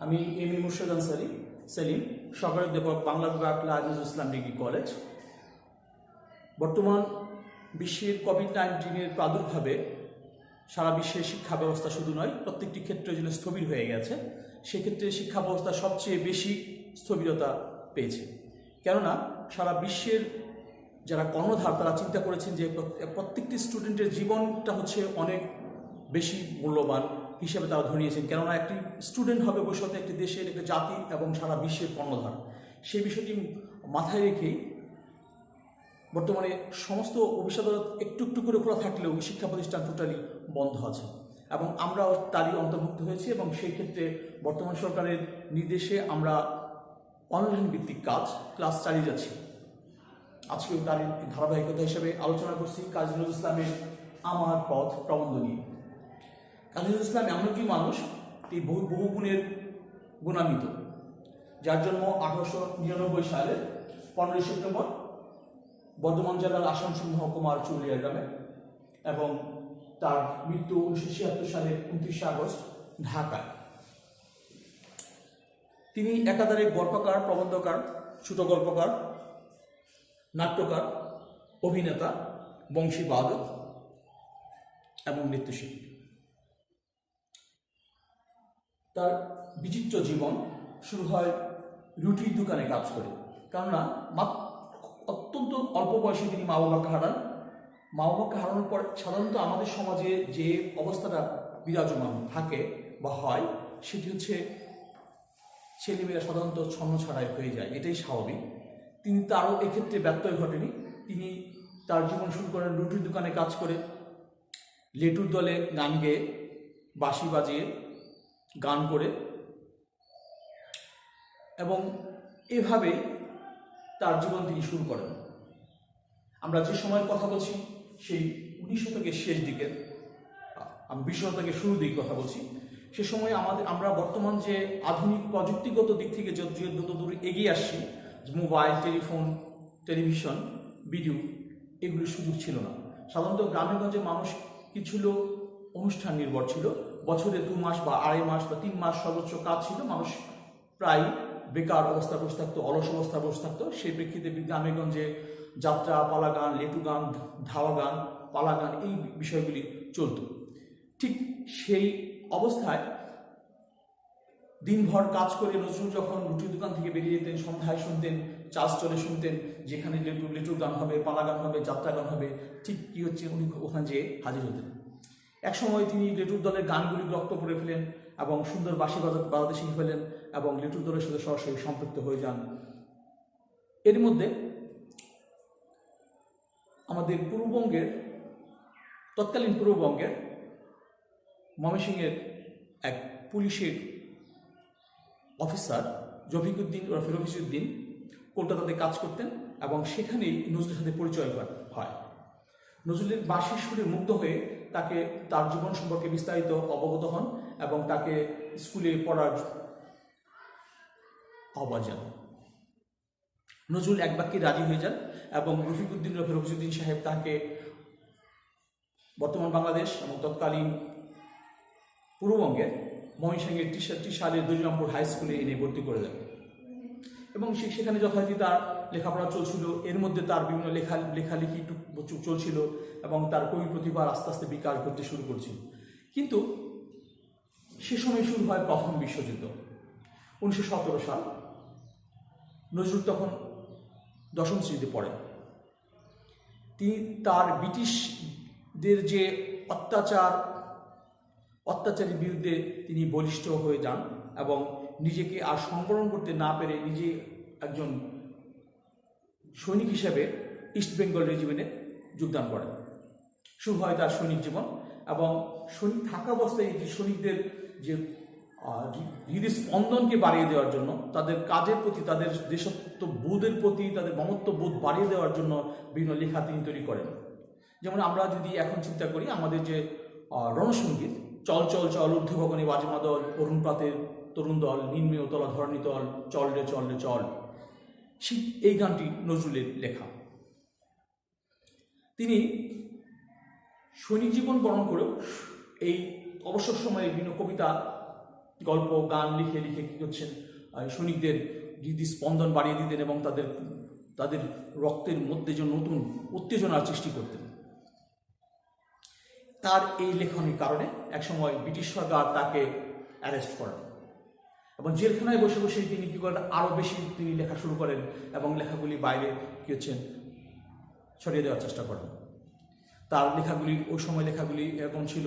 আমি M A Murshed Ansari Selim, সহকারী অধ্যাপক বাংলা বিভাগ নজরুল ইসলাম ডিগ্রি কলেজ। বর্তমান বিশ্বের কোভিড-19 প্রাদুর্ভাবে সারা বিশ্বের শিক্ষা ব্যবস্থা শুধু নয়, প্রত্যেকটি ক্ষেত্রে যেন স্থবির হয়ে গেছে। সেক্ষেত্রে শিক্ষা ব্যবস্থা সবচেয়ে বেশি স্থবিরতা পেয়েছে। কেননা সারা বিশ্বের যারা কর্ণধার তারা চিন্তা করেছেন যে প্রত্যেকটি স্টুডেন্টের জীবনটা হচ্ছে অনেক বেশি মূল্যবান হিসেবে তারা ধরে নিয়েছেন। কেননা একটি স্টুডেন্ট হবে ভবিষ্যতে একটি দেশের, একটি জাতি এবং সারা বিশ্বের কর্ণধার। সেই বিষয়টি মাথায় রেখেই বর্তমানে সমস্ত অফিস আদালত একটু একটু করে খোলা থাকলেও শিক্ষা প্রতিষ্ঠান টোটালি বন্ধ আছে এবং আমরাও তারই অন্তর্ভুক্ত হয়েছি। এবং সেই ক্ষেত্রে বর্তমান সরকারের নির্দেশে আমরা অনলাইন ভিত্তিক ক্লাস চালিয়ে যাচ্ছি। আজকেও তার ধারাবাহিকতা হিসেবে আলোচনা করছি কাজী নজরুল ইসলামের আমার পথ প্রবন্ধ নিয়ে। কাজী নজরুল ইসলাম এমন একটি মানুষ, তিনি বহু গুণের গুণান্বিত, যার জন্ম 1899 সালের 15 সেপ্টেম্বর বর্ধমান জেলার আসানসোল মহকুমার চুরুলিয়া গ্রামে, এবং তার মৃত্যু 1976 সালের 29 আগস্ট ঢাকায়। তিনি একাধারে গল্পকার, প্রবন্ধকার, ছোট গল্পকার, নাট্যকার, অভিনেতা, বংশীবাদক এবং নৃত্যশিল্পী। তার বিচিত্র জীবন শুরু হয় রুটির দোকানে কাজ করে। কেননা অত্যন্ত অল্প বয়সে তিনি মা বাবাকে হারান। মা বাবাকে হারানোর পর সাধারণত আমাদের সমাজে যে অবস্থাটা বিরাজমান থাকে বা হয়, সেটি হচ্ছে ছেলেমেয়েরা সাধারণত ছন্ন ছাড়াই হয়ে যায়, এটাই স্বাভাবিক। তিনি তারও এক্ষেত্রে ব্যত্যয় ঘটেনি। তিনি তার জীবন শুরু করেন রুটির দোকানে কাজ করে, লেটুর দলে গান গেয়ে, বাঁশি বাজিয়ে, গান করে, এবং এভাবে তার জীবন তিনি শুরু করেন। আমরা যে সময়ের কথা বলছি সেই 19 শতকের শেষ দিকের, আমি 20 শতকের শুরুর দিকে কথা বলছি। সে সময় আমরা বর্তমান যে আধুনিক প্রযুক্তিগত দিক থেকে যত দূর এগিয়ে আসছি, মোবাইল, টেলিফোন, টেলিভিশন, ভিডিও, এগুলির সুযোগ ছিল না। সাধারণত গ্রামেগঞ্জে মানুষ কি ছিল, অনুষ্ঠান নির্ভর ছিল। বছরে 2 মাস বা 2.5 মাস বা 3 মাস সর্বোচ্চ কাজ ছিল। মানুষ প্রায় বেকার অবস্থা বসে থাকতো, অলস অবস্থা বসে থাকতো। সেই প্রেক্ষিতে গ্রামেগঞ্জে যাত্রা, পালা গান, লেটু গান, ধাওয়া গান, পালা গান, এই বিষয়গুলি চলত। ঠিক সেই অবস্থায় দিনভর কাজ করে নজরুল যখন রুটির দোকান থেকে বেরিয়ে যেতেন, সন্ধ্যায় শুনতেন, চাষ চলে শুনতেন যেখানে লেটুর গান হবে, পালা গান হবে, যাত্রা গান হবে, ঠিক কি হচ্ছে উনি ওখানে যেয়ে হাজির হতেন। এক সময় তিনি লেটুর দলের গানগুলি রপ্ত করে ফেলেন এবং সুন্দর বাঁশি বাজাতে শিখে ফেলেন এবং লেটুর দলের সাথে সরাসরি সম্পৃক্ত হয়ে যান। এর মধ্যে আমাদের তৎকালীন পূর্ববঙ্গের ময়মনসিংহের এক পুলিশের অফিসার রফিকুদ্দিন কলকাতাতে কাজ করতেন এবং সেখানেই নজরুলের সাথে পরিচয় হয়। নজরুলের বাঁশির সুরে মুগ্ধ হয়ে তার জীবন সম্পর্কে বিস্তারিত অবগত হন এবং তাকে স্কুলে পড়ার আহ্বান জানান। নজরুল এক বাক্যে রাজি হয়ে যান এবং রফিকুদ্দিন সাহেব তাকে বর্তমান বাংলাদেশ এবং তৎকালীন পূর্ববঙ্গের ময়মনসিংহের ত্রিশালের দরিরামপুর হাই স্কুলে এনে ভর্তি করে দেন এবং সেখানে যথারীতি তার লেখাপড়া চলছিল। এর মধ্যে তার বিভিন্ন লেখালেখি একটু চলছিল এবং তার কবি প্রতিভা আস্তে আস্তে বিকাশ করতে শুরু করছিল। কিন্তু সে সময় শুরু হয় প্রথম বিশ্বযুদ্ধ, 1917 সাল। নজরুল তখন 10ম শ্রেণীতে পড়েন। তিনি তার ব্রিটিশদের যে অত্যাচারের বিরুদ্ধে তিনি বলিষ্ঠ হয়ে যান এবং নিজেকে আর সংবরণ করতে না পেরে নিজে একজন সৈনিক হিসেবে ইস্ট বেঙ্গল রেজিমেন্টে যোগদান করেন। শুরু হয় তার সৈনিক জীবন এবং সৈনিক থাকা অবস্থায় যে সৈনিকদের যে হৃদস্পন্দনকে বাড়িয়ে দেওয়ার জন্য, তাদের কাজের প্রতি, তাদের দেশত্ব বোধের প্রতি, তাদের মমত্ব বোধ বাড়িয়ে দেওয়ার জন্য বিভিন্ন লেখা তিনি তৈরি করেন। যেমন আমরা যদি এখন চিন্তা করি, আমাদের যে রণসঙ্গীত, চল চল চল, ঊর্ধ্ব গগনে বাজমা দল, অরুণ প্রাতের তরুণ দল, নিম্নে উতলা ধরণী তল, চল রে চল রে চল, এই গানটি নজরুলের লেখা। তিনি সৈনিক জীবন বরণ করেও এই অবসর সময়ে বিভিন্ন কবিতা গল্প গান লিখে লিখে কী করছেন, সৈনিকদের স্পন্দন বাড়িয়ে দিতেন এবং তাদের তাদের রক্তের মধ্যে যে নতুন উত্তেজনার সৃষ্টি করতেন। তার এই লেখনের কারণে একসময় ব্রিটিশ সরকার তাকে অ্যারেস্ট করেন এবং জেলখানায় বসে বসে তিনি কী করেন, আরও বেশি তিনি লেখা শুরু করেন এবং লেখাগুলি বাইরে কী হচ্ছেন ছড়িয়ে দেওয়ার চেষ্টা করেন। তার লেখাগুলি, ওই সময় লেখাগুলি এরকম ছিল: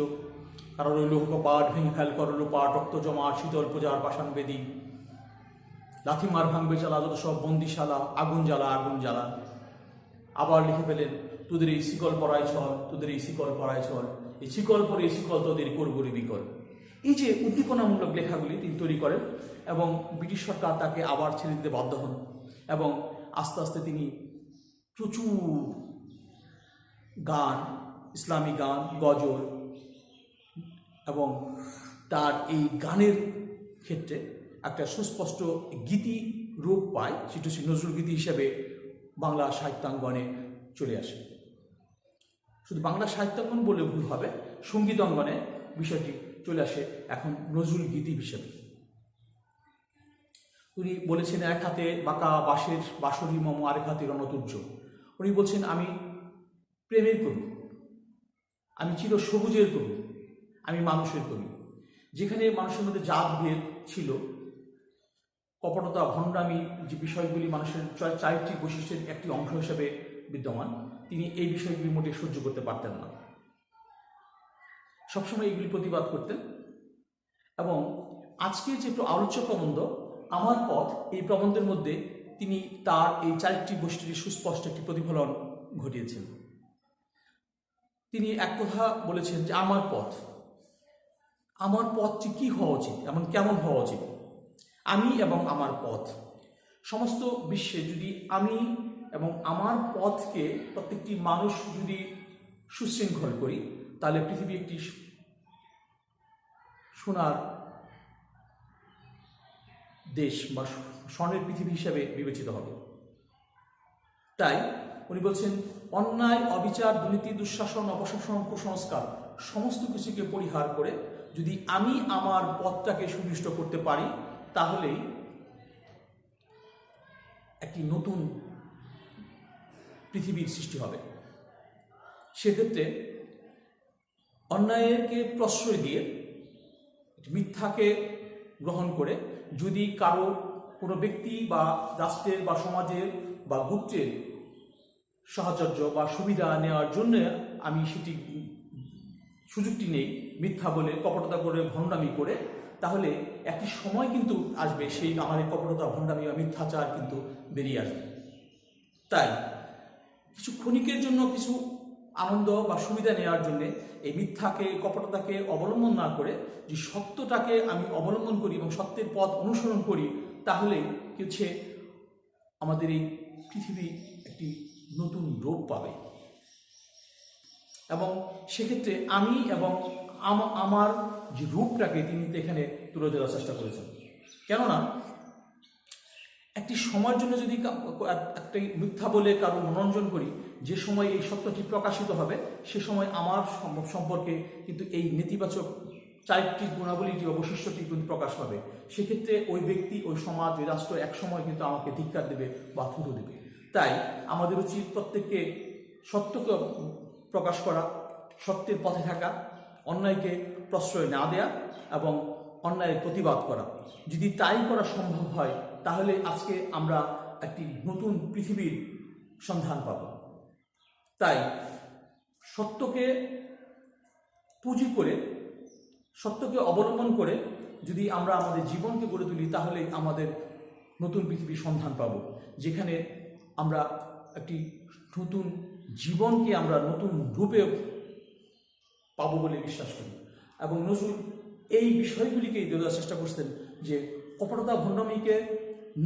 কারো লৌহ পাট ভেঙে ফেল করলো পাট, রক্ত জমা শীতল পূজার পাষাণ বেদী, লাথিমার ভাঙবে চালা যত সব বন্দিশালা, আগুন জ্বালা আগুন জ্বালা। আবার লিখে ফেলেন: তোদের এই শিকল পরায় ছল, তোদের এই শিকল পরায় ছল, এই শিকল পরে এই শিকল তোদের করবরি বিকল। এই যে উদ্দীপনামূলক লেখাগুলি তিনি তৈরি করেন এবং ব্রিটিশ সরকার তাকে আবার ছেড়ে দিতে বাধ্য হন এবং আস্তে আস্তে তিনি প্রচুর গান, ইসলামী গান, গজল এবং তার এই গানের ক্ষেত্রে একটা সুস্পষ্ট গীতি রূপ পায়, সেটা হচ্ছে নজরুল গীতি হিসেবে বাংলা সাহিত্যাঙ্গনে চলে আসে। শুধু বাংলা সাহিত্যাঙ্গন বলে ভুল হবে, সঙ্গীতাঙ্গনে বিষয়টি চলে আসে এখন নজরুল গীতি হিসেবে। উনি বলেছেন, এক হাতে বাঁকা বাঁশের বাঁশরি মম, আরেক হাতে রণতুর্য। উনি বলছেন, আমি প্রেমের কবি, আমি চির সবুজের কবি, আমি মানুষের কবি। যেখানে মানুষের মধ্যে জাত ভেদ ছিল, কপটতা, ভণ্ডামি যে বিষয়গুলি মানুষের চারিত্রিক বৈশিষ্ট্যের একটি অংশ হিসেবে বিদ্যমান, তিনি এই বিষয়গুলি মোটে সহ্য করতে পারতেন না, সবসময় এগুলি প্রতিবাদ করতেন। এবং আজকে যে আলোচ্য প্রবন্ধ আমার পথ, এই প্রবন্ধের মধ্যে তিনি তার এই চারিত্রিক বৈশিষ্ট্যটির সুস্পষ্ট একটি প্রতিফলন ঘটিয়েছেন। তিনি এক কথা বলেছেন যে আমার পথটি কি হওয়া উচিত, এমন কেমন হওয়া উচিত। আমি এবং আমার পথ, সমস্ত বিশ্বে যদি আমি এবং আমার পথকে প্রত্যেকটি মানুষ যদি সুশৃঙ্খল করি, তাহলে পৃথিবী একটি সোনার দেশ বা স্বর্ণের পৃথিবী হিসেবে বিবেচিত হবে। তাই উনি বলছেন, অন্যায়, অবিচার, দুর্নীতি, দুঃশাসন, অপশাসন, কুসংস্কার সমস্ত কিছুকে পরিহার করে যদি আমি আমার পথটাকে সুনিষ্ট করতে পারি, তাহলেই একটি নতুন পৃথিবীর সৃষ্টি হবে। সেক্ষেত্রে অন্যায়কে প্রশ্রয় দিয়ে, মিথ্যাকে গ্রহণ করে যদি কোনো ব্যক্তি বা রাষ্ট্রের বা সমাজের বা গোত্রের সাহচর্য বা সুবিধা নেওয়ার জন্য আমি সেটি সুযোগটি নেই, মিথ্যা বলে, কপটতা করে, ভণ্ডামি করে, তাহলে একটি সময় কিন্তু আসবে, সেই আমার এই কপটতা, ভণ্ডামি বা মিথ্যাচার কিন্তু বেরিয়ে আসবে। তাই কিছু ক্ষণিকের জন্য কিছু আনন্দ বা সুবিধা নেওয়ার জন্যে এই মিথ্যাকে, কপটতাকে অবলম্বন না করে যে সত্যটাকে আমি অবলম্বন করি এবং সত্যের পথ অনুসরণ করি, তাহলে কি হচ্ছে, আমাদের এই পৃথিবী একটি নতুন রূপ পাবে। এবং সেক্ষেত্রে আমি এবং আমার যে রূপটাকে তিনি এখানে তুলে ধরার চেষ্টা করেছেন। কেননা একটি সময়ের জন্য যদি একটি মিথ্যা বলে কারো মনোরঞ্জন করি, যে সময় এই সত্যটি প্রকাশিত হবে, সে সময় আমার সম্পর্কে কিন্তু এই নেতিবাচক চারিত্রিক গুণাবলীটি বা বৈশিষ্ট্যটি কিন্তু প্রকাশ পাবে। সেক্ষেত্রে ওই ব্যক্তি, ওই সমাজ, ওই রাষ্ট্র এক সময় কিন্তু আমাকে ধিক্কার দেবে বা থুতু দেবে। তাই আমাদের উচিত প্রত্যেককে সত্যকে প্রকাশ করা, সত্যের পথে থাকা, অন্যায়কে প্রশ্রয় না দেয়া এবং অন্যায়ের প্রতিবাদ করা। যদি তাই করা সম্ভব হয়, তাহলে আজকে আমরা একটি নতুন পৃথিবীর সন্ধান পাব। তাই সত্যকে পুঁজি করে, সত্যকে অবলম্বন করে যদি আমরা আমাদের জীবনকে গড়ে তুলি, তাহলে আমাদের নতুন পৃথিবীর সন্ধান পাব, যেখানে আমরা একটি নতুন জীবনকে আমরা নতুন রূপে পাবো বলে বিশ্বাস করি। এবং নজরুল এই বিষয়গুলিকেই দেওয়ার চেষ্টা করছেন, যে কপটতা, ভণ্ডামিকে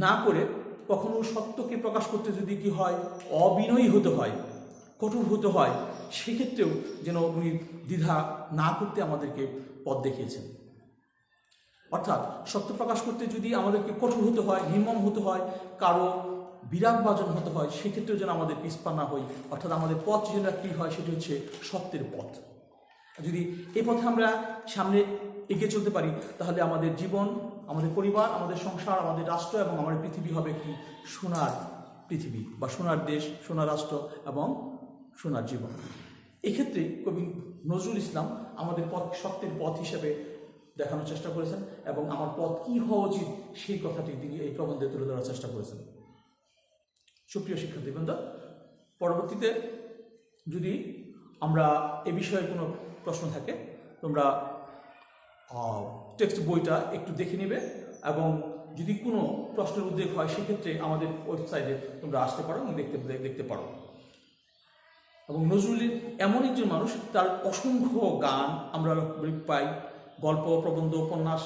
না করে কখনো সত্যকে প্রকাশ করতে যদি কি হয়, অবিনয়ী হতে হয়, কঠোর হতে হয়, সেক্ষেত্রেও যেন উনি দ্বিধা না করতে আমাদেরকে পথ দেখিয়েছেন। অর্থাৎ সত্য প্রকাশ করতে যদি আমাদেরকে কঠোর হতে হয়, নির্মম হতে হয়, কারো বিরাগভাজন হতে হয়, সেক্ষেত্রেও যেন আমাদের পিছপা না হই। অর্থাৎ আমাদের পথ যেন কী হয়, সেটি হচ্ছে সত্যের পথ। যদি এই পথে আমরা সামনে এগিয়ে চলতে পারি, তাহলে আমাদের জীবন, আমাদের পরিবার, আমাদের সংসার, আমাদের রাষ্ট্র এবং আমাদের পৃথিবী হবে একটি সোনার পৃথিবী বা সোনার দেশ, সোনার রাষ্ট্র এবং সোনার জীবন। এক্ষেত্রে কবি নজরুল ইসলাম আমাদের পথ সত্যের পথ হিসেবে দেখানোর চেষ্টা করেছেন এবং আমার পথ কী হওয়া উচিত সেই কথাটি তিনি এই প্রবন্ধে তুলে ধরার চেষ্টা করেছেন। সুপ্রিয় শিক্ষার্থীবৃন্দ, পরবর্তীতে যদি আমরা এ বিষয়ে কোনো প্রশ্ন থাকে, তোমরা টেক্সট বইটা একটু দেখে নেবে এবং যদি কোনো প্রশ্নের উদ্বেগ হয় সেক্ষেত্রে আমাদের ওয়েবসাইটে তোমরা আসতে পারো এবং দেখতে পারো। এবং নজরুল এমন একজন মানুষ, তার অসংখ্য গান আমরা পাই, গল্প, প্রবন্ধ, উপন্যাস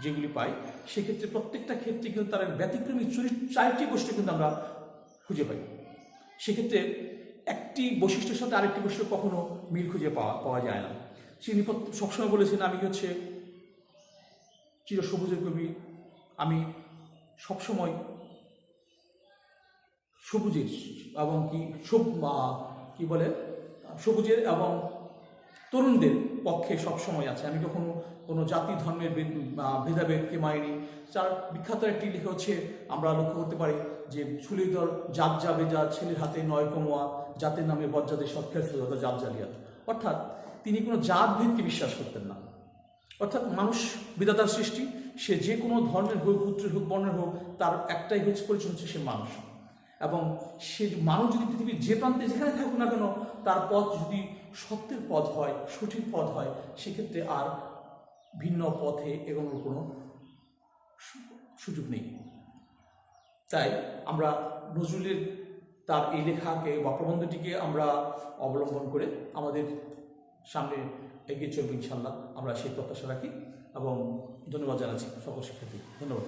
যেগুলি পাই, সেক্ষেত্রে প্রত্যেকটা ক্ষেত্রে কিন্তু তার ব্যতিক্রমী চারটি গোষ্ঠী কিন্তু আমরা খুঁজে পাই। সেক্ষেত্রে একটি বৈশিষ্ট্যের সাথে আরেকটি বৈশিষ্ট্য কখনো মিল খুঁজে পাওয়া যায় না। তিনি সবসময় বলেছেন, আমি হচ্ছে চিরসবুজের কবি, আমি সবসময় সবুজের এবং কি বলে সবুজের এবং তরুণদের পক্ষে সবসময় আছে, আমি কখনো কোনো জাতি ধর্মের ভেদাভেদকে মানিনি। তার বিখ্যাত একটি লেখা হচ্ছে, আমরা লক্ষ্য করতে পারি যে ছুলিদর জাত যাবে যা ছেলের হাতে নয় কমোয়া, জাতের নামে বজ্জাদের সৎকার ফেরত জাত জালিয়াত। অর্থাৎ তিনি কোনো জাতভেদকে বিশ্বাস করতেন না। অর্থাৎ মানুষ বিধাতার সৃষ্টি, সে যে কোনো ধর্মের হোক, পুত্রের হোক, বর্ণের হোক, তার একটাই পরিচয় হচ্ছে সে মানুষ। এবং সে মানুষ যদি পৃথিবীর যে প্রান্তে যেখানে থাকুক না কেন, তার পথ যদি সত্যের পথ হয়, সঠিক পথ হয়, সেক্ষেত্রে আর ভিন্ন পথে এগোনোর কোনো সুযোগ নেই। তাই আমরা নজরুলের তার এই লেখাকে বা প্রবন্ধটিকে আমরা অবলম্বন করে আমাদের সামনে এগিয়ে চলবে ইনশাল্লাহ, আমরা সেই প্রত্যাশা রাখি। এবং ধন্যবাদ জানাচ্ছি সকল শিক্ষার্থী। ধন্যবাদ।